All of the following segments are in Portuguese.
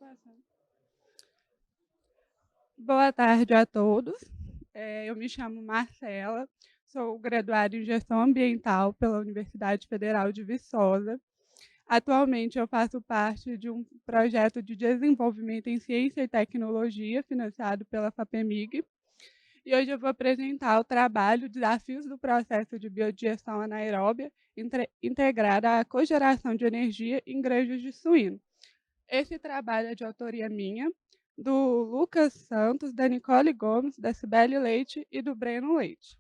passando. Boa tarde a todos. Eu me chamo Marcela, sou graduada em Gestão Ambiental pela Universidade Federal de Viçosa. Atualmente, eu faço parte de um projeto de desenvolvimento em ciência e tecnologia, financiado pela FAPEMIG. E hoje eu vou apresentar o trabalho Desafios do Processo de Biodigestão Anaeróbia, integrada à cogeração de energia em granjas de suíno. Esse trabalho é de autoria minha, do Lucas Santos, da Nicole Gomes, da Cibele Leite e do Breno Leite.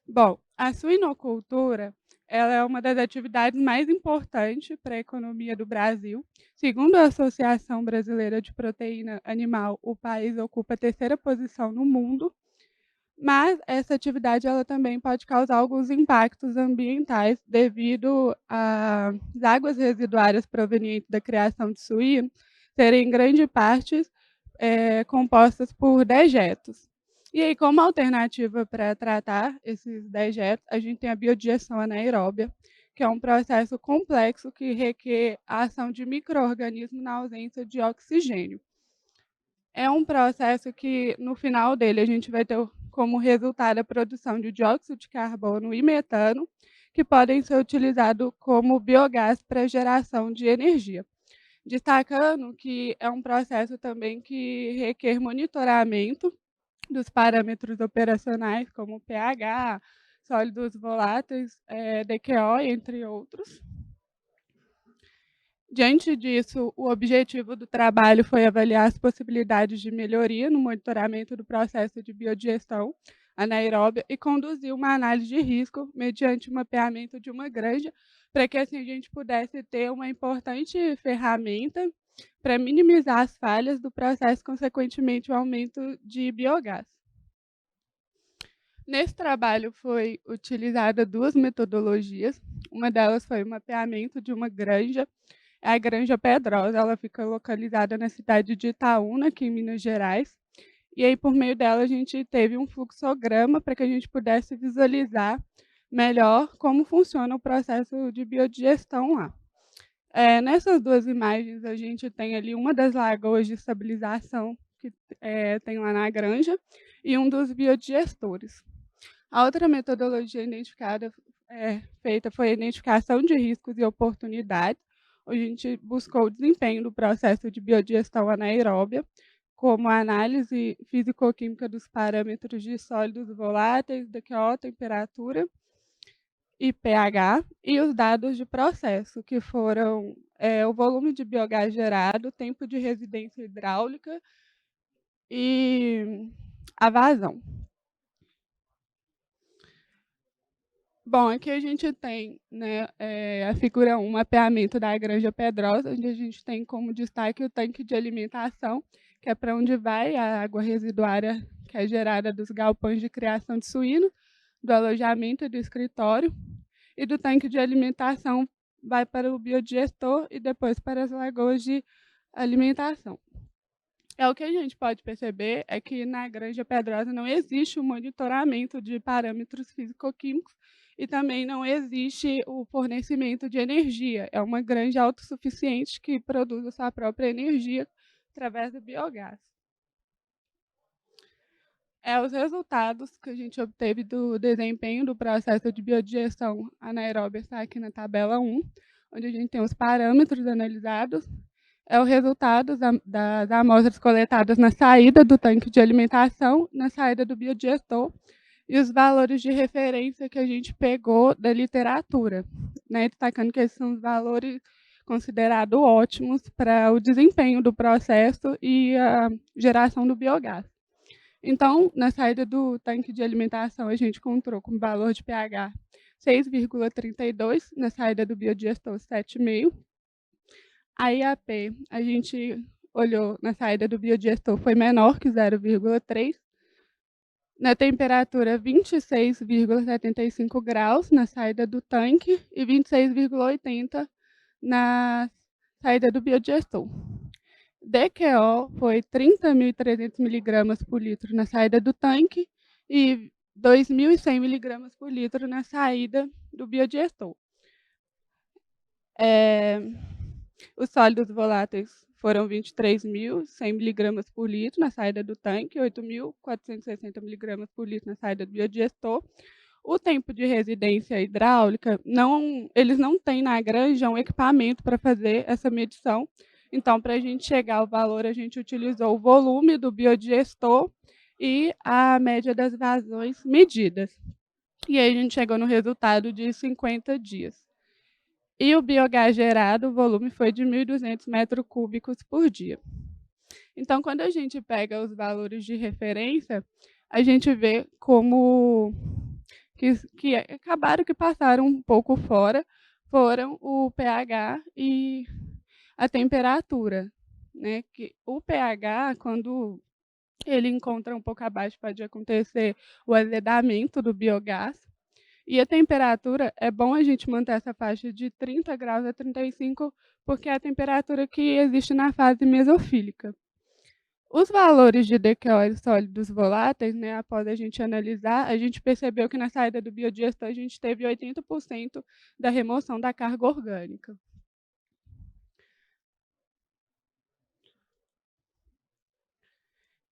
Bom, a suinocultura ela é uma das atividades mais importantes para a economia do Brasil. Segundo a Associação Brasileira de Proteína Animal, o país ocupa a terceira posição no mundo, mas essa atividade ela também pode causar alguns impactos ambientais devido às águas residuárias provenientes da criação de suíno serem em grande parte compostas por dejetos. E aí, como alternativa para tratar esses dejetos, a gente tem a biodigestão anaeróbia, que é um processo complexo que requer a ação de micro-organismos na ausência de oxigênio. É um processo que, no final dele, a gente vai ter como resultado a produção de dióxido de carbono e metano, que podem ser utilizados como biogás para geração de energia. Destacando que é um processo também que requer monitoramento dos parâmetros operacionais, como pH, sólidos voláteis, DQO, entre outros. Diante disso, o objetivo do trabalho foi avaliar as possibilidades de melhoria no monitoramento do processo de biodigestão anaeróbia e conduzir uma análise de risco mediante o mapeamento de uma granja, para que assim a gente pudesse ter uma importante ferramenta para minimizar as falhas do processo, consequentemente o aumento de biogás. Nesse trabalho foi utilizada duas metodologias, uma delas foi o mapeamento de uma granja, a Granja Pedrosa, ela fica localizada na cidade de Itaúna, aqui em Minas Gerais. E aí, por meio dela, a gente teve um fluxograma para que a gente pudesse visualizar melhor como funciona o processo de biodigestão lá. Nessas duas imagens, a gente tem ali uma das lagoas de estabilização que tem lá na granja e um dos biodigestores. A outra metodologia identificada, feita foi a identificação de riscos e oportunidades, onde a gente buscou o desempenho do processo de biodigestão anaeróbia, como a análise físico-química dos parâmetros de sólidos voláteis, DQO, temperatura e pH, e os dados de processo, que foram o volume de biogás gerado, tempo de residência hidráulica e a vazão. Bom, aqui a gente tem, né, a figura 1, mapeamento da Granja Pedrosa, onde a gente tem como destaque o tanque de alimentação, que é para onde vai a água residuária que é gerada dos galpões de criação de suíno, do alojamento e do escritório, e do tanque de alimentação vai para o biodigestor e depois para as lagoas de alimentação. O que a gente pode perceber é que na Granja Pedrosa não existe o monitoramento de parâmetros físico-químicos e também não existe o fornecimento de energia. É uma granja autossuficiente que produz a sua própria energia através do biogás. Os resultados que a gente obteve do desempenho do processo de biodigestão anaeróbia está aqui na tabela 1, onde a gente tem os parâmetros analisados, o resultado das amostras coletadas na saída do tanque de alimentação, na saída do biodigestor, e os valores de referência que a gente pegou da literatura, né, destacando que esses são os valores considerados ótimos para o desempenho do processo e a geração do biogás. Então, na saída do tanque de alimentação, a gente encontrou com valor de pH 6,32, na saída do biodigestor 7,5. A IAP, a gente olhou na saída do biodigestor, foi menor que 0,3. Na temperatura, 26,75 graus na saída do tanque e 26,80 na saída do biodigestor. DQO foi 30.300 miligramas por litro na saída do tanque e 2.100 miligramas por litro na saída do biodigestor. Eh, os sólidos voláteis foram 23.100 miligramas por litro na saída do tanque, 8.460 miligramas por litro na saída do biodigestor. O tempo de residência hidráulica, eles não têm na granja um equipamento para fazer essa medição. Então, para a gente chegar ao valor, a gente utilizou o volume do biodigestor e a média das vazões medidas. E aí a gente chegou no resultado de 50 dias. E o biogás gerado, o volume foi de 1.200 metros cúbicos por dia. Então, quando a gente pega os valores de referência, a gente vê como que acabaram que passaram um pouco fora, foram o pH e a temperatura, né? Que o pH, quando ele encontra um pouco abaixo, pode acontecer o azedamento do biogás. E a temperatura, é bom a gente manter essa faixa de 30 graus a 35, porque é a temperatura que existe na fase mesofílica. Os valores de DQO e sólidos voláteis, né, após a gente analisar, a gente percebeu que na saída do biodigestor a gente teve 80% da remoção da carga orgânica.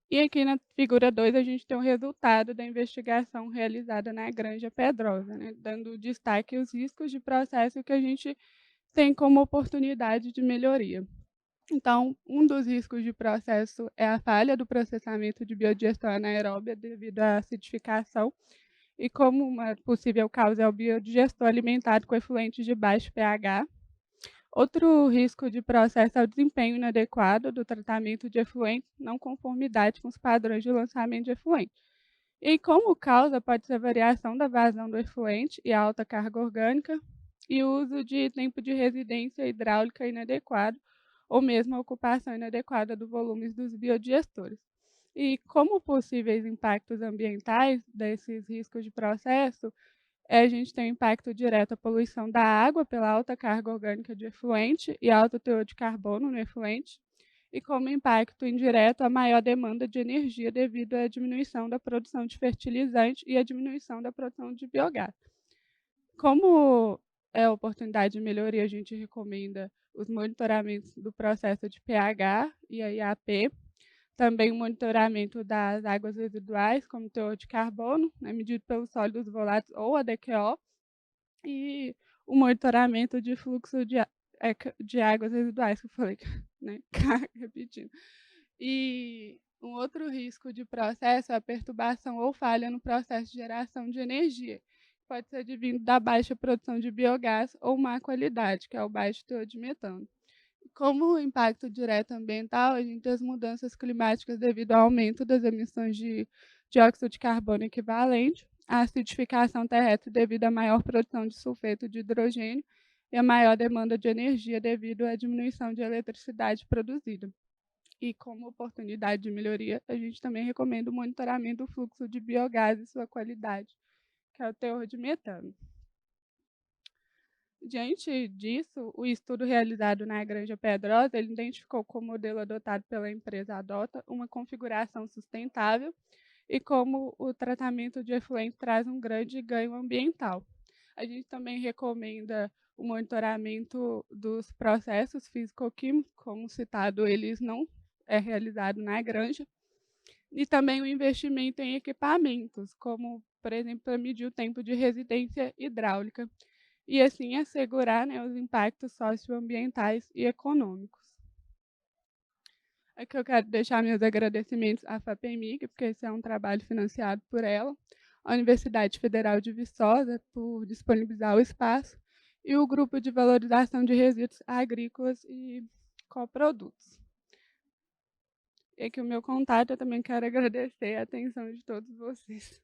E aqui na figura 2 a gente tem o resultado da investigação realizada na Granja Pedrosa, né, dando destaque aos riscos de processo que a gente tem como oportunidade de melhoria. Então, um dos riscos de processo é a falha do processamento de biodigestão anaeróbia devido à acidificação, e como uma possível causa é o biodigestor alimentado com efluentes de baixo pH. Outro risco de processo é o desempenho inadequado do tratamento de efluentes, não conformidade com os padrões de lançamento de efluente. E como causa pode ser a variação da vazão do efluente e a alta carga orgânica, e o uso de tempo de residência hidráulica inadequado, ou mesmo a ocupação inadequada dos volumes dos biodigestores. E como possíveis impactos ambientais desses riscos de processo, a gente tem o impacto direto à poluição da água pela alta carga orgânica de efluente e alto teor de carbono no efluente, e como impacto indireto a maior demanda de energia devido à diminuição da produção de fertilizante e à diminuição da produção de biogás. Como é oportunidade de melhoria, a gente recomenda os monitoramentos do processo de pH e a IAP, também o monitoramento das águas residuais, como teor de carbono, né, medido pelos sólidos voláteis ou a DQO, e o monitoramento de fluxo de águas residuais, que eu falei, né, repetindo. E um outro risco de processo é a perturbação ou falha no processo de geração de energia. Pode ser advindo da baixa produção de biogás ou má qualidade, que é o baixo teor de metano. Como impacto direto ambiental, a gente tem as mudanças climáticas devido ao aumento das emissões de dióxido de carbono equivalente, a acidificação terrestre devido à maior produção de sulfeto de hidrogênio e a maior demanda de energia devido à diminuição de eletricidade produzida. E como oportunidade de melhoria, a gente também recomenda o monitoramento do fluxo de biogás e sua qualidade, que é o teor de metano. Diante disso, o estudo realizado na Granja Pedrosa, ele identificou como modelo adotado pela empresa Adota uma configuração sustentável e como o tratamento de efluente traz um grande ganho ambiental. A gente também recomenda o monitoramento dos processos físico-químicos, como citado, eles não é realizado na granja, e também o investimento em equipamentos, como, por exemplo, para medir o tempo de residência hidráulica, e assim assegurar, né, os impactos socioambientais e econômicos. Aqui eu quero deixar meus agradecimentos à FAPEMIG, porque esse é um trabalho financiado por ela, a Universidade Federal de Viçosa, por disponibilizar o espaço, e o Grupo de Valorização de Resíduos Agrícolas e Coprodutos. E aqui o meu contato, eu também quero agradecer a atenção de todos vocês.